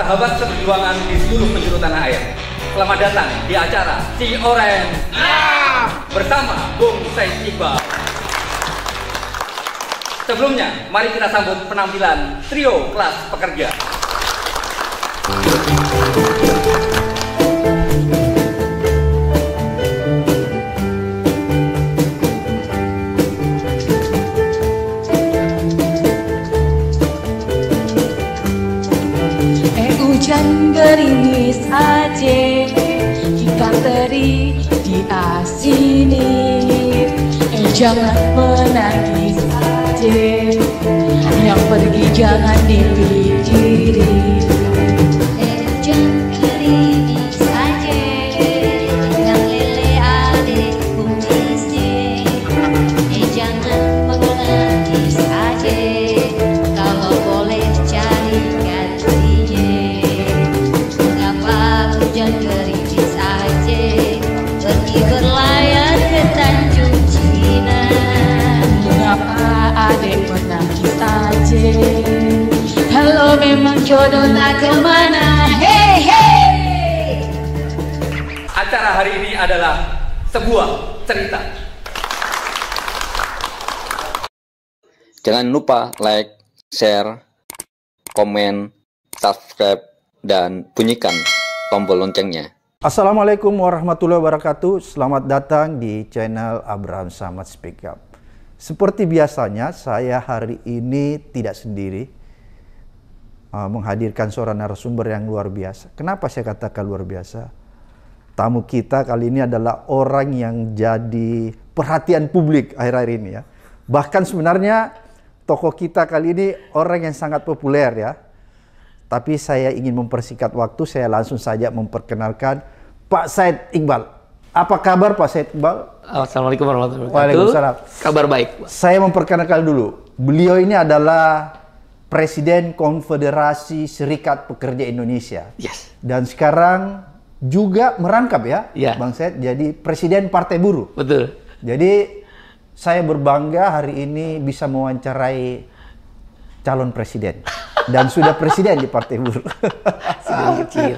Sahabat seperjuangan di seluruh penjuru tanah air, selamat datang di acara Si Oren bersama Bung Said Iqbal. Sebelumnya, mari kita sambut penampilan trio kelas pekerja. Hujan gerimis aja, ikan teri di sini. Jangan menangis aja, yang pergi jangan dipikirin. Hujan gerimis aja, yang lele adik kumisnya. Jangan menangis aja, kalau boleh cari gantinya. Hujan gerimis aja, pergi berlayar ke Tanjung Cina. Mengapa adek menangis aja, kalau memang jodoh tak kemana. Hei hei. Acara hari ini adalah sebuah cerita. Jangan lupa like, share, komen, subscribe, dan bunyikan tombol loncengnya. Assalamualaikum warahmatullahi wabarakatuh. Selamat datang di channel Abraham Samad Speak Up. Seperti biasanya, saya hari ini tidak sendiri menghadirkan seorang narasumber yang luar biasa. Kenapa saya katakan luar biasa? Tamu kita kali ini adalah orang yang jadi perhatian publik akhir-akhir ini ya. Bahkan sebenarnya tokoh kita kali ini orang yang sangat populer ya. Tapi saya ingin mempersingkat waktu, saya langsung saja memperkenalkan Pak Said Iqbal. Apa kabar Pak Said Iqbal? Assalamualaikum warahmatullahi wabarakatuh. Waalaikumsalam. Kabar baik. Saya memperkenalkan dulu. Beliau ini adalah Presiden Konfederasi Serikat Pekerja Indonesia. Yes. Dan sekarang juga merangkap ya, Bang Said, jadi Presiden Partai Buruh. Betul. Jadi saya berbangga hari ini bisa mewawancarai calon presiden. Dan sudah presiden di Partai Buruh. Sudah kecil.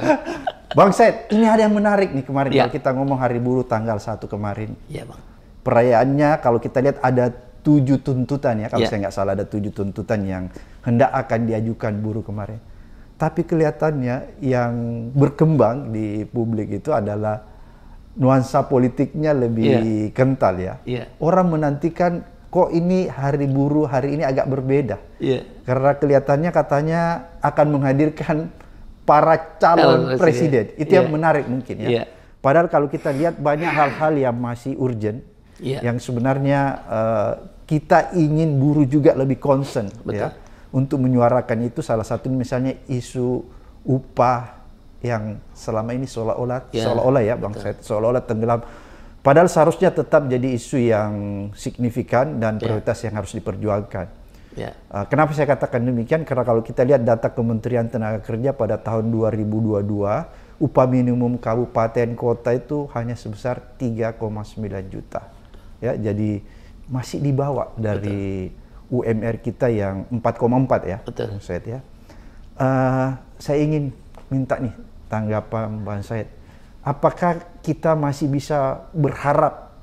Bang Said, ini ada yang menarik nih kemarin Ya. kalau kita ngomong Hari Buruh tanggal 1 kemarin. Iya Bang. Perayaannya kalau kita lihat ada 7 tuntutan ya, kalau Ya. saya nggak salah ada 7 tuntutan yang hendak akan diajukan buruh kemarin. Tapi kelihatannya yang berkembang di publik itu adalah nuansa politiknya lebih kental ya. Ya. Orang menantikan kok ini Hari Buruh hari ini agak berbeda. Iya. Karena kelihatannya katanya akan menghadirkan para calon presiden. Itu yang menarik mungkin ya. Iya. Padahal kalau kita lihat banyak hal-hal yang masih urgent, yang sebenarnya kita ingin buruh juga lebih concern ya untuk menyuarakan itu. Salah satu misalnya isu upah yang selama ini seolah-olah ya Bang Said, seolah-olah tenggelam. Padahal seharusnya tetap jadi isu yang signifikan dan prioritas yang harus diperjuangkan. Kenapa saya katakan demikian? Karena kalau kita lihat data Kementerian Tenaga Kerja pada tahun 2022, upah minimum kabupaten kota itu hanya sebesar 3,9 juta. Ya, jadi masih di bawah dari UMR kita yang 4,4 ya. Betul. Said ya. Saya ingin minta nih tanggapan Bang Said. Apakah kita masih bisa berharap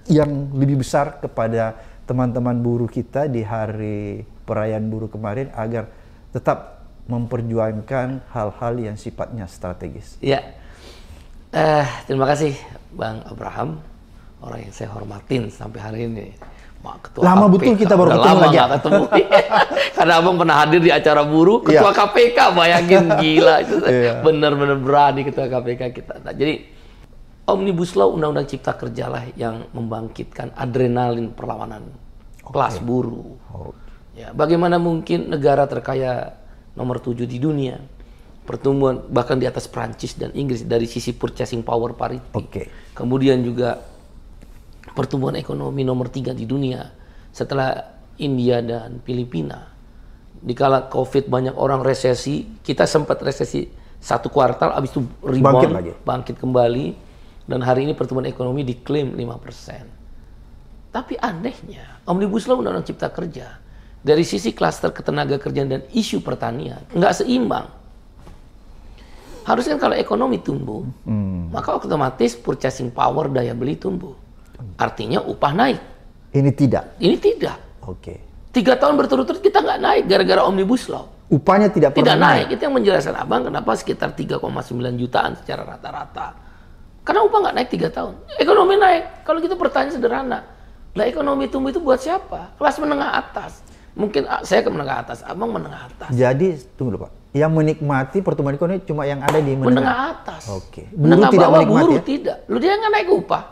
yang lebih besar kepada teman-teman buruh kita di hari perayaan buruh kemarin agar tetap memperjuangkan hal-hal yang sifatnya strategis? Ya, terima kasih Bang Abraham, orang yang saya hormatin sampai hari ini. Ketua lama KPK. betul kita baru ketemu lagi. Ketemu. Karena Abang pernah hadir di acara buruh, Ketua KPK, bayangin gila itu. Bener-bener berani Ketua KPK kita. Nah, jadi Omnibus Law Undang-Undang Cipta Kerja lah yang membangkitkan adrenalin perlawanan kelas buruh. Ya, bagaimana mungkin negara terkaya nomor 7 di dunia, pertumbuhan bahkan di atas Prancis dan Inggris dari sisi purchasing power parity. Kemudian juga pertumbuhan ekonomi nomor 3 di dunia setelah India dan Filipina. Dikala COVID banyak orang resesi, kita sempat resesi 1 kuartal, habis itu rebound, bangkit kembali. Dan hari ini pertumbuhan ekonomi diklaim 5%. Tapi anehnya, Omnibus Law Undang-Undang Cipta Kerja dari sisi klaster ketenaga kerjaan dan isu pertanian nggak seimbang Harusnya kalau ekonomi tumbuh, maka otomatis purchasing power, daya beli tumbuh. Artinya upah naik. Ini tidak. Ini tidak. Oke. 3 tahun berturut-turut kita nggak naik gara-gara Omnibus Law. Upahnya tidak pernah naik. Itu yang menjelaskan Abang kenapa sekitar 3,9 jutaan secara rata-rata. Karena upah nggak naik 3 tahun. Ekonomi naik. Kalau kita pertanyaan sederhana. Lah ekonomi tumbuh itu buat siapa? Kelas menengah atas. Mungkin saya ke menengah atas, Abang menengah atas. Jadi, tunggu dulu Pak. Yang menikmati pertumbuhan ekonomi cuma yang ada di menengah atas. Oke. Buruh menengah tidak bawah, menikmati buruh ya? tidak. Lu dia nggak naik upah.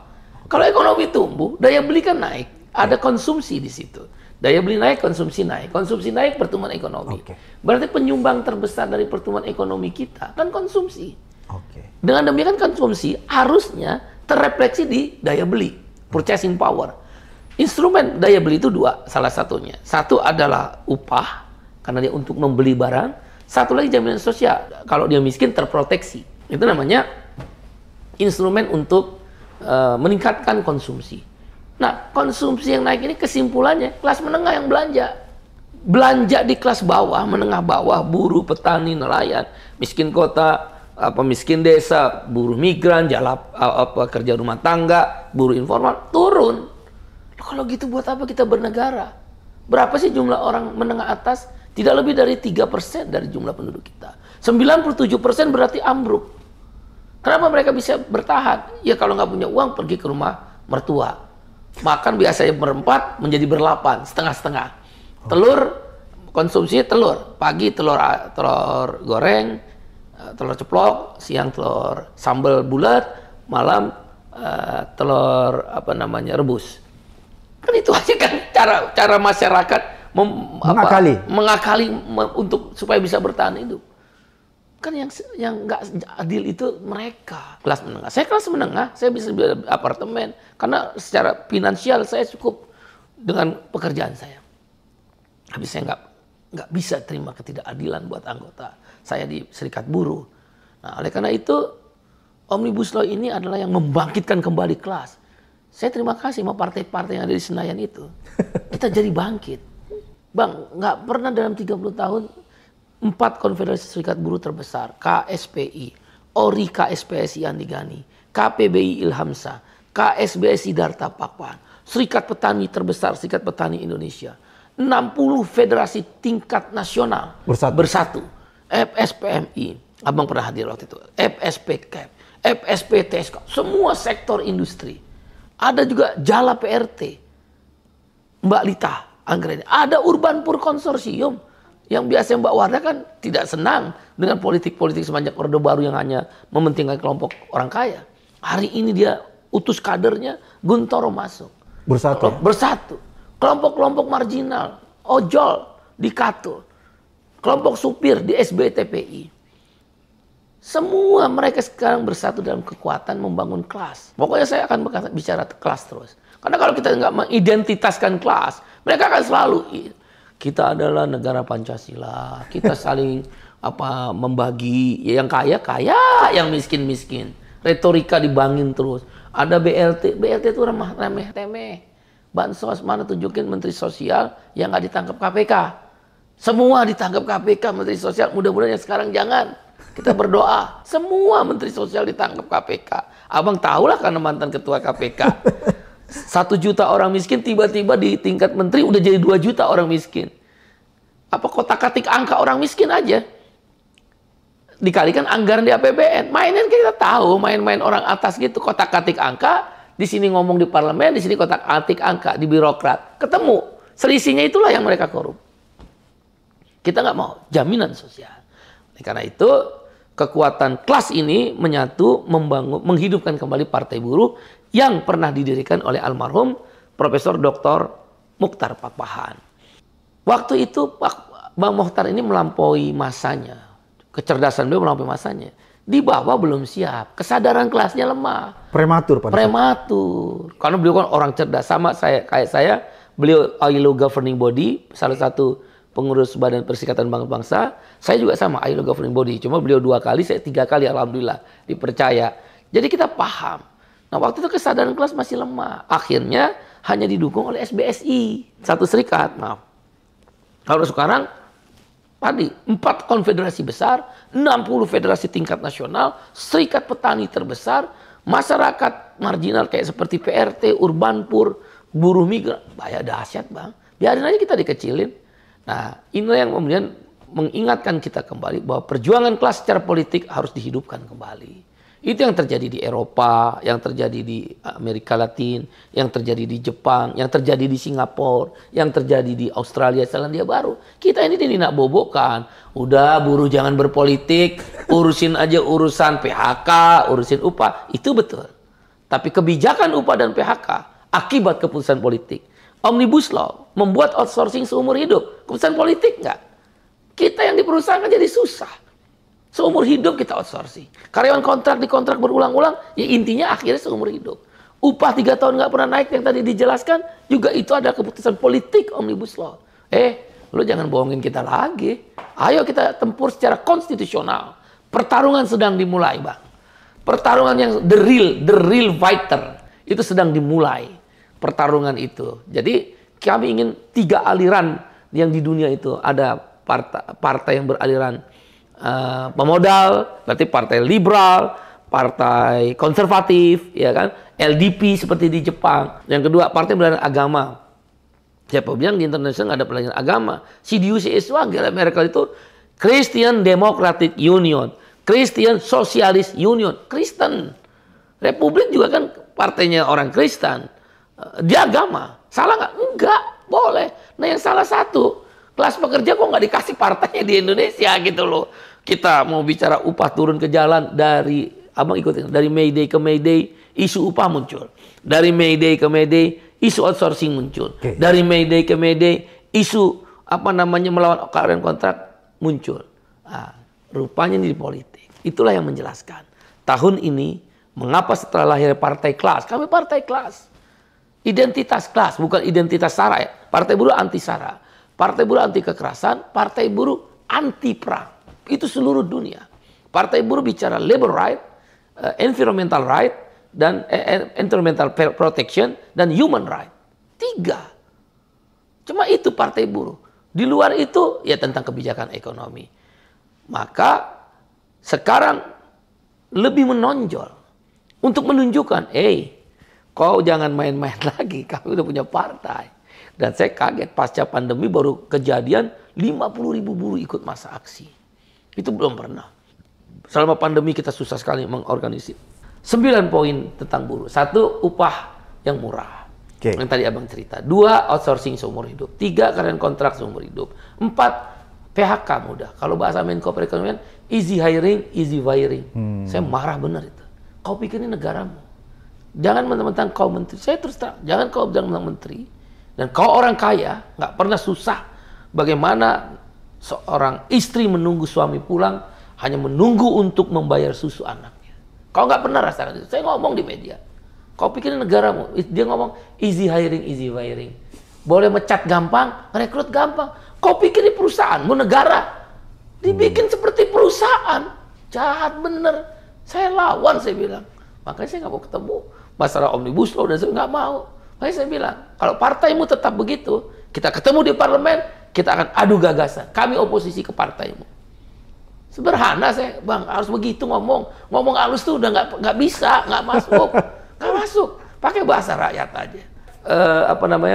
Kalau ekonomi tumbuh, daya beli kan naik. Ada konsumsi di situ. Daya beli naik, konsumsi naik. Konsumsi naik, pertumbuhan ekonomi. Oke. Berarti penyumbang terbesar dari pertumbuhan ekonomi kita kan konsumsi. Oke. Dengan demikian konsumsi harusnya terrefleksi di daya beli, purchasing power. Instrumen daya beli itu 2, salah satunya. Satu adalah upah, karena dia untuk membeli barang. Satu lagi jaminan sosial, kalau dia miskin terproteksi. Itu namanya instrumen untuk meningkatkan konsumsi. Nah, konsumsi yang naik ini kesimpulannya kelas menengah yang belanja. Belanja di kelas bawah, menengah bawah, buruh, petani, nelayan, miskin kota, miskin desa, buruh migran, kerja rumah tangga, buruh informal, turun. Kalau gitu buat apa kita bernegara? Berapa sih jumlah orang menengah atas? Tidak lebih dari 3% dari jumlah penduduk kita. 97% berarti ambruk. Kenapa mereka bisa bertahan? Ya kalau nggak punya uang pergi ke rumah mertua. Makan biasanya berempat menjadi berlapan, setengah-setengah. Telur, konsumsi telur. Pagi telur goreng, telur ceplok, siang telur sambal bulat, malam telur rebus. Kan itu aja kan cara masyarakat mengakali untuk supaya bisa bertahan hidup. Kan yang nggak adil itu mereka kelas menengah. Saya kelas menengah, saya bisa beli apartemen karena secara finansial saya cukup dengan pekerjaan saya. Tapi saya nggak bisa terima ketidakadilan buat anggota saya di serikat buruh. Nah, oleh karena itu Omnibus Law ini adalah yang membangkitkan kembali kelas. Saya terima kasih sama partai-partai yang ada di Senayan itu. Kita jadi bangkit. Bang, nggak pernah dalam 30 tahun 4 konfederasi serikat buruh terbesar, KSPI, ORI KSPSI Andi Gani, KPBI Ilhamsa, KSBSI Darta Pakpan, Serikat Petani terbesar, Serikat Petani Indonesia, 60 federasi tingkat nasional bersatu. FSPMI, Abang pernah hadir waktu itu, FSPKEP, FSPTSK, semua sektor industri. Ada juga Jala PRT, Mbak Lita Anggreni, ada Urban Pur Konsorsium, yang biasanya Mbak Wardah kan tidak senang dengan politik-politik semenjak Orde Baru yang hanya mementingkan kelompok orang kaya. Hari ini dia utus kadernya, Guntoro masuk. Bersatu. Bersatu. Kelompok-kelompok marginal, ojol di Katul, kelompok supir di SBTPI. Semua mereka sekarang bersatu dalam kekuatan membangun kelas. Pokoknya saya akan bicara kelas terus. Karena kalau kita nggak mengidentitaskan kelas, mereka akan selalu kita adalah negara Pancasila. Kita saling membagi, yang kaya kaya, yang miskin miskin. Retorika dibangin terus. Ada BLT itu remeh-temeh. Bansos mana tunjukin Menteri Sosial yang nggak ditangkap KPK. Semua ditangkap KPK Menteri Sosial. Mudah-mudahan yang sekarang jangan. Kita berdoa. Semua Menteri Sosial ditangkap KPK. Abang tahulah karena mantan Ketua KPK. 1 juta orang miskin tiba-tiba di tingkat menteri udah jadi 2 juta orang miskin. Apa kotak-katik angka orang miskin aja. Dikalikan anggaran di APBN. Mainan kita tahu, main-main orang atas gitu. Kotak-katik angka, di sini ngomong di parlemen, di sini kotak-katik angka di birokrat. Ketemu. Selisihnya itulah yang mereka korup. Kita nggak mau jaminan sosial. Karena itu kekuatan kelas ini menyatu, menghidupkan kembali Partai Buruh yang pernah didirikan oleh almarhum Profesor Dr. Muchtar Pakpahan. Waktu itu Bang Mokhtar ini melampaui masanya. Kecerdasan beliau melampaui masanya. Di bawah belum siap. Kesadaran kelasnya lemah. Prematur pada Prematur. Karena beliau kan orang cerdas. Sama kayak saya, beliau ILO Governing Body, salah satu pengurus Badan Perserikatan Bangsa. Saya juga sama ILO Governing Body. Cuma beliau 2 kali, saya 3 kali alhamdulillah dipercaya. Jadi kita paham. Nah waktu itu kesadaran kelas masih lemah. Akhirnya hanya didukung oleh SBSI. Satu serikat. Nah kalau sekarang tadi 4 konfederasi besar, 60 federasi tingkat nasional, serikat petani terbesar, masyarakat marginal kayak seperti PRT, Urbanpur, buruh migran, bahaya dahsyat bang. Biarin aja kita dikecilin. Nah, inilah yang kemudian mengingatkan kita kembali bahwa perjuangan kelas secara politik harus dihidupkan kembali. Itu yang terjadi di Eropa, yang terjadi di Amerika Latin, yang terjadi di Jepang, yang terjadi di Singapura, yang terjadi di Australia, Selandia Baru. Kita ini tidak bobokan. Udah buruh jangan berpolitik, urusin aja urusan PHK, urusin upah. Itu betul. Tapi kebijakan upah dan PHK akibat keputusan politik. Omnibus Law membuat outsourcing seumur hidup. Keputusan politik nggak? Kita yang di perusahaan jadi susah. Seumur hidup kita outsourcing. Karyawan kontrak dikontrak berulang-ulang, ya intinya akhirnya seumur hidup. Upah 3 tahun nggak pernah naik yang tadi dijelaskan, juga itu ada keputusan politik Omnibus Law. Lu jangan bohongin kita lagi. Ayo kita tempur secara konstitusional. Pertarungan sedang dimulai, Bang. Pertarungan yang the real fighter, itu sedang dimulai. Pertarungan itu. Jadi kami ingin 3 aliran yang di dunia itu. Ada partai yang beraliran pemodal, berarti partai liberal, partai konservatif, ya kan, LDP seperti di Jepang. Yang kedua, partai beraliran agama. Siapa bilang di internasional ada beraliran agama? CDU-CSU di Amerika itu Christian Democratic Union, Christian Socialist Union, Kristen. Republik juga kan partainya orang Kristen. Dia agama. Salah nggak? Enggak, boleh. Nah yang salah satu, kelas pekerja kok nggak dikasih partainya di Indonesia gitu loh. Kita mau bicara upah turun ke jalan dari, abang ikutin, dari Mayday ke Mayday, isu upah muncul. Dari Mayday ke Mayday, isu outsourcing muncul. Dari Mayday ke Mayday, isu melawan karyawan kontrak muncul. Nah, rupanya ini di politik. Itulah yang menjelaskan. Tahun ini, mengapa setelah lahir partai kelas, kami partai kelas. Identitas kelas, bukan identitas SARA ya. Partai buruh anti SARA. Partai buruh anti kekerasan, partai buruh anti perang. Itu seluruh dunia. Partai buruh bicara labor right, environmental right, dan environmental protection, dan human right. 3. Cuma itu partai buruh. Di luar itu, ya tentang kebijakan ekonomi. Maka, sekarang lebih menonjol. Untuk menunjukkan, kau jangan main-main lagi, kami udah punya partai. Dan saya kaget, pasca pandemi baru kejadian 50.000 buruh ikut masa aksi. Itu belum pernah. Selama pandemi kita susah sekali mengorganisir. 9 poin tentang buruh. 1, upah yang murah. Yang tadi abang cerita. 2, outsourcing seumur hidup. 3, karyawan kontrak seumur hidup. 4, PHK mudah. Kalau bahasa Menko Perekonomian, easy hiring, easy firing. Saya marah benar itu. Kau pikir ini negaramu. Jangan mentang-mentang kau menteri. Saya terus terang, jangan kau bilang menteri. Dan kau orang kaya, nggak pernah susah. Bagaimana seorang istri menunggu suami pulang, hanya menunggu untuk membayar susu anaknya. Kau nggak pernah rasakan itu. Saya ngomong di media. Kau pikir ini negaramu. Dia ngomong easy hiring, easy firing. Boleh mecat gampang, rekrut gampang. Kau pikir ini perusahaanmu, negara. Dibikin seperti perusahaan. Jahat bener. Saya lawan, saya bilang. Makanya saya nggak mau ketemu. Masalah Omnibus Law dan saya nggak mau. Makanya saya bilang, kalau partaimu tetap begitu, kita ketemu di parlemen, kita akan adu gagasan. Kami oposisi ke partaimu. Sederhana saya, bang, harus begitu ngomong. Ngomong halus tuh udah nggak bisa, nggak masuk, nggak masuk. Pakai bahasa rakyat aja.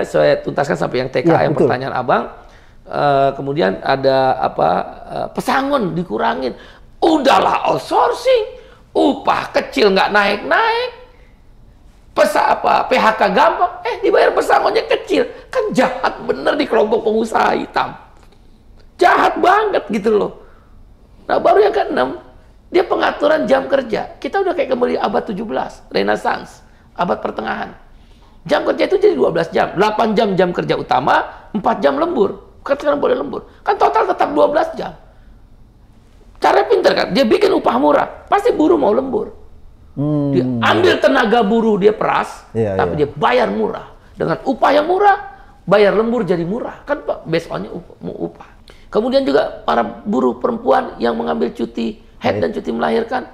Saya tuntaskan sampai yang TKM pertanyaan abang. Kemudian ada pesangon dikurangin. Udahlah outsourcing, upah kecil nggak naik-naik. PHK gampang, dibayar pesangonnya kecil. Kan jahat bener di kelompok pengusaha hitam. Jahat banget gitu loh. Nah baru yang ke-6, dia pengaturan jam kerja. Kita udah kayak kembali abad 17, Renaissance, abad pertengahan. Jam kerja itu jadi 12 jam, 8 jam jam kerja utama, 4 jam lembur. Kan sekarang boleh lembur. Kan total tetap 12 jam. Cara pintar kan, dia bikin upah murah, pasti buruh mau lembur. Dia ambil tenaga buruh, dia peras, tapi dia bayar murah. Dengan upah yang murah, bayar lembur jadi murah. Kan based on-nya upah. Kemudian juga para buruh perempuan yang mengambil cuti haid dan cuti melahirkan,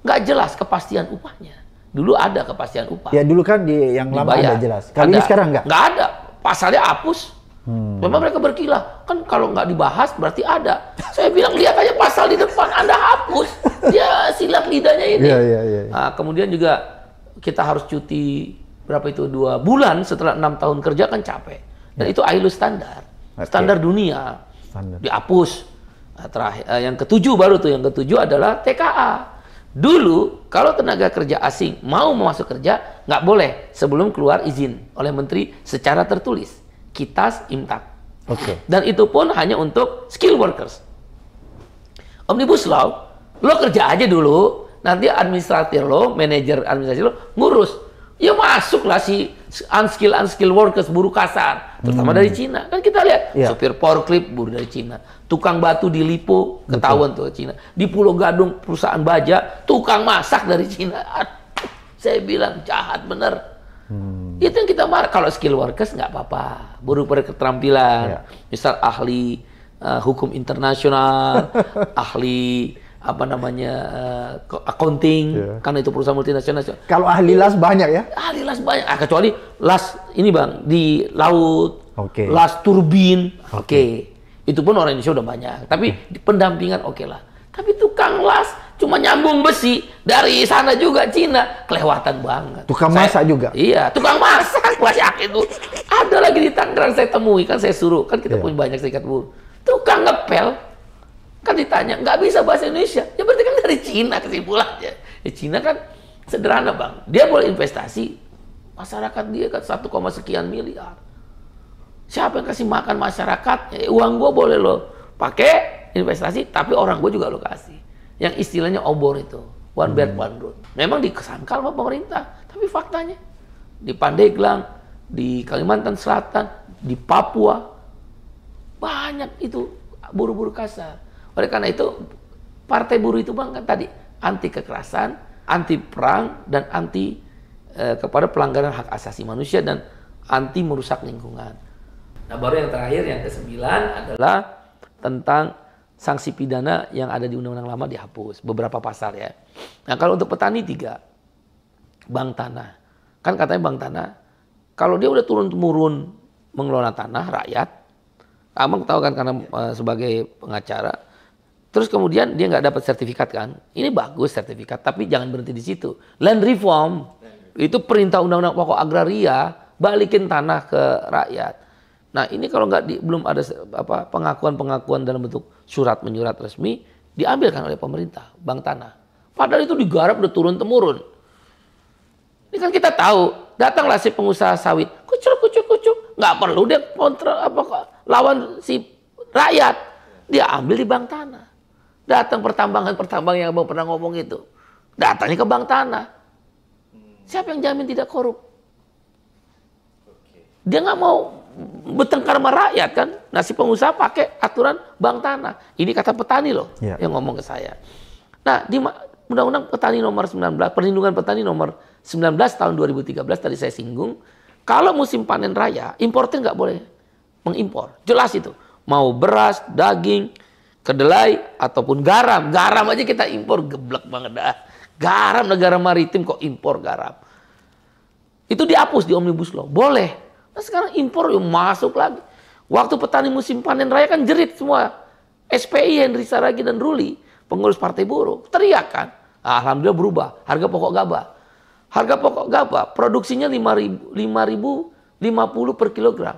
nggak jelas kepastian upahnya. Dulu ada kepastian upah. Ya dulu kan yang lama ada jelas. Kali ini sekarang nggak? Nggak ada. Pasalnya hapus. Memang mereka berkilah. Kan kalau nggak dibahas berarti ada. Saya bilang lihat aja pasal di depan, Anda hapus. Dia silat lidahnya ini. Nah, kemudian juga kita harus cuti berapa itu 2 bulan setelah 6 tahun kerja kan capek. Dan itu ILO standar. Standar dunia. Dihapus. Nah, terakhir yang ketujuh baru tuh, yang ketujuh adalah TKA. Dulu kalau tenaga kerja asing mau masuk kerja nggak boleh sebelum keluar izin oleh menteri secara tertulis. Kitas Imtak. Dan itu pun hanya untuk skill workers. Omnibus Law, lo kerja aja dulu, nanti administrator lo, manajer administrasi lo ngurus. Ya masuklah si unskill workers, buruh kasar, terutama dari Cina. Kan kita lihat, sopir forklift buruh dari Cina, tukang batu di Lipo ketahuan tuh Cina, di Pulau Gadung perusahaan baja, tukang masak dari Cina. Saya bilang jahat bener. Itu yang kita marah. Kalau skill workers nggak apa-apa, buruh berketerampilan, misal ahli hukum internasional, ahli apa namanya accounting, karena itu perusahaan multinasional. Kalau ahli las banyak ya? Ahli las banyak, kecuali las ini bang di laut, las turbin, itu pun orang Indonesia udah banyak. Tapi di pendampingan lah. Tapi tukang las cuma nyambung besi dari sana juga Cina, kelewatan banget. Tukang masak juga? Iya, tukang masak banyak itu. Ada lagi di Tangerang saya temui, kan saya suruh, kan kita punya banyak serikat buruh. Tukang ngepel, kan ditanya, nggak bisa bahasa Indonesia. Ya berarti kan dari Cina kesimpulannya. Ya Cina kan sederhana bang, dia boleh investasi, masyarakat dia kan 1, sekian miliar. Siapa yang kasih makan masyarakat? Ya, uang gua boleh lo pakai investasi, tapi orang gue juga lo kasih. Yang istilahnya obor itu, one belt one road. Memang dikesangkal sama pemerintah, tapi faktanya di Pandeglang, di Kalimantan Selatan, di Papua banyak itu buruh-buruh kasar. Oleh karena itu partai buruh itu bang kan tadi anti kekerasan, anti perang, dan anti kepada pelanggaran hak asasi manusia dan anti merusak lingkungan. Nah baru yang terakhir yang ke-9 adalah tentang sanksi pidana yang ada di undang-undang lama dihapus, beberapa pasal ya. Nah kalau untuk petani 3, bank tanah. Kan katanya bank tanah, kalau dia udah turun-temurun mengelola tanah rakyat, abang tahu kan karena sebagai pengacara, terus kemudian dia nggak dapat sertifikat kan, ini bagus sertifikat, tapi jangan berhenti di situ. Land reform, itu perintah undang-undang pokok agraria, balikin tanah ke rakyat. Nah ini kalau belum ada pengakuan dalam bentuk surat menyurat resmi, diambilkan oleh pemerintah bank tanah. Padahal itu digarap udah turun temurun. Ini kan kita tahu, datanglah si pengusaha sawit, kucuk, nggak perlu dia kontra lawan si rakyat, dia ambil di bank tanah. Datang pertambangan yang abang pernah ngomong itu, datangnya ke bank tanah. Siapa yang jamin tidak korup? Dia nggak mau bertengkar sama rakyat kan. Nah si pengusaha pakai aturan bank tanah. Ini kata petani loh yang ngomong ke saya. Nah di Undang-Undang Petani nomor 19, Perlindungan Petani nomor 19 tahun 2013 tadi saya singgung. Kalau musim panen raya, importer nggak boleh mengimpor. Jelas itu. Mau beras, daging, kedelai, ataupun garam. Garam aja kita impor, geblek banget dah. Garam negara maritim kok impor garam. Itu dihapus di Omnibus Law. Boleh. Nah sekarang impor yuk masuk lagi. Waktu petani musim panen raya kan jerit semua. SPI, Henry Saragi dan Ruli, pengurus partai buruh, teriak kan. Nah, alhamdulillah berubah. Harga pokok gabah. Harga pokok gabah produksinya 5.050 per kilogram.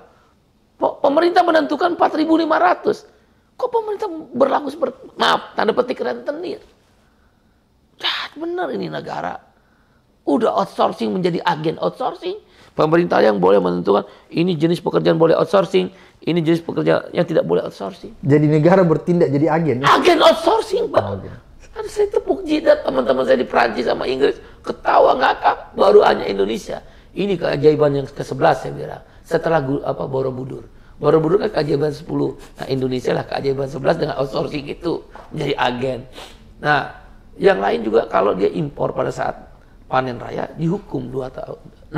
Pemerintah menentukan 4.500. Kok pemerintah berlaku seperti, maaf, tanda petik rentenir. Jahat bener ini negara. Udah outsourcing menjadi agen outsourcing. Pemerintah yang boleh menentukan ini jenis pekerjaan boleh outsourcing, ini jenis pekerjaan yang tidak boleh outsourcing. Jadi negara bertindak jadi agen? Agen outsourcing, Pak. Kan saya tepuk jidat teman-teman saya di Prancis sama Inggris, ketawa ngakak, baru hanya Indonesia. Ini keajaiban yang ke-11 saya bilang. Setelah Borobudur. Borobudur kan keajaiban 10. Nah, Indonesia lah keajaiban 11 dengan outsourcing itu menjadi agen. Nah, yang lain juga kalau dia impor pada saat panen raya dihukum 6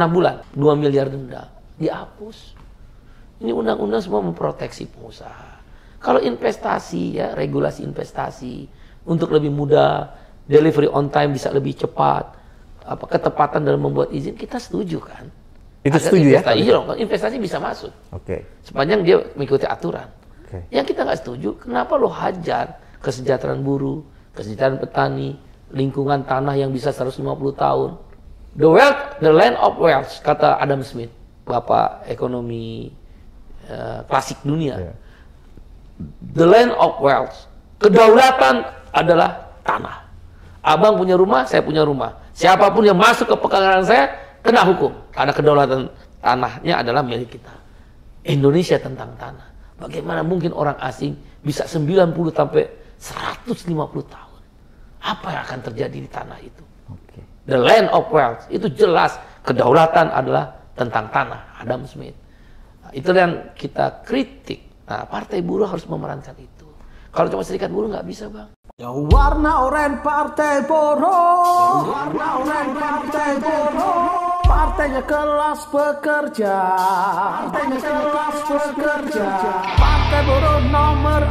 bulan, 2 miliar denda, dihapus. Ini undang-undang semua memproteksi pengusaha. Kalau investasi ya, regulasi investasi untuk lebih mudah, delivery on time bisa lebih cepat, ketepatan dalam membuat izin, kita setuju kan? Itu setuju ya? Iya, investasi bisa masuk. Sepanjang dia mengikuti aturan. Yang kita nggak setuju, kenapa lo hajar kesejahteraan buruh, kesejahteraan petani, lingkungan tanah yang bisa 150 tahun. The land of wealth, kata Adam Smith, bapak ekonomi klasik dunia. The land of wealth, kedaulatan adalah tanah. Abang punya rumah, saya punya rumah. Siapapun yang masuk ke pekarangan saya, kena hukum. Karena kedaulatan tanahnya adalah milik kita. Indonesia tentang tanah. Bagaimana mungkin orang asing bisa 90 sampai 150 tahun? Apa yang akan terjadi di tanah itu? The land of wealth, itu jelas kedaulatan adalah tentang tanah, Adam Smith. Nah, itu yang kita kritik. Nah, Partai Buruh harus memerankan itu. Kalau cuma serikat buruh nggak bisa, Bang. Ya warna oranye Partai Buruh, warna oranye Partai Buruh, partainya kelas pekerja, partainya kelas pekerja, Partai Buruh nomor